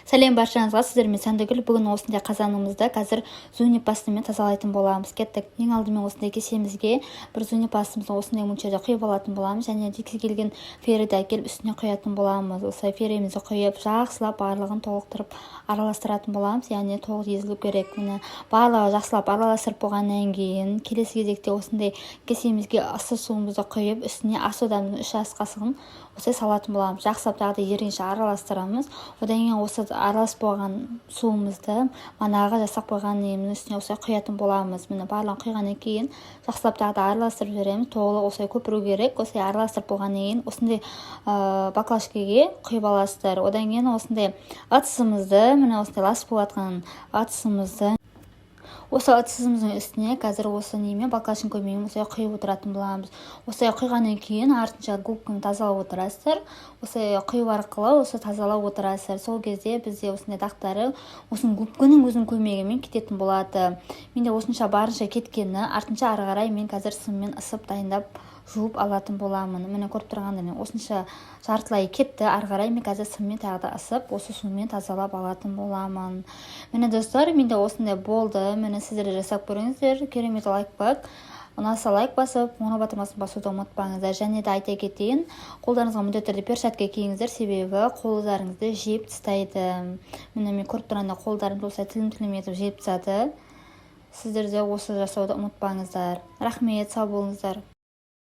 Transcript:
Сәлем баршаңызға, сіздермен Сәндігүл. Бүгін осындай қазанымызды қазір зунит пастамен тазалайтын боламыз. Кеттік. Ең алдымен осындай кесемізге бір зунит пастамызды осындай мөлшерде құйып алатын боламыз, және кез келген ферриді әкеліп үстіне құятын боламыз. Осылай ферримізді құйып, жақсылап барлығын толықтырып араластыратын боламыз, яғни толық езілу керек. Міне барлығы жақсылап араластырып болғаннан кейін келесі кезекте осындай кесемізге ыстық суымызды құйып, үстіне ас содамыздың 3 ас қасығын осылай салатын боламыз. Жақсылап тағы ергенше араластырамыз. Одан кейін осы аралас болған суымызды манағы жасап қойған немнің үстіне осылай құятын боламыз. Міне барлығын құйғаннан кейін жақсылап тағы араластырып жібереміз. Толық осылай көпіру керек. Осылай араластырып болғаннан кейін осындай баклажкаға құйып аласыздар. Одан кейін осындай ыдысымызды, міне осындай лас болып жатқан ыдысымызды осы ыдысымыздың үстіне қазір осы немен баклажканың көмегімен осылай құйып отыратын боламыз. Осылай құйғаннан кейін артынша губканы тазалап отырасыздар. Осылай құю арқылы осы тазалап отырасыздар. Сол кезде бізде осындай дақтары осының губканың өзінің көмегімен кететін болады. Менде осынша барынша кеткені, артынша ары қарай мен қазір сыммен ысып дайындап жуып алатын боламын. Міне көріп тұрғанда осынша жартылай кетті. Ары қарай мен қазір сыммен тағы да ысып, осы сумен тазалап алатын боламын. Міне достар, менде осындай болды. Міне сіздер де жасап көріңіздер. Керемет лайкбак. Ұнаса лайк басып, оң батырмасын басуды ұмытпаңыздар. Және де айта кетейін, қолдарыңызға міндетті түрде перчатка киіңіздер, себебі қолдарыңызды жеп тастайды. Міне мен көріп тұрғанда қолдарымды осылай тілім етіп жеп тастады. Сіздер де осы жасауды ұмытпаңыздар. Рахмет, сау болыңыздар.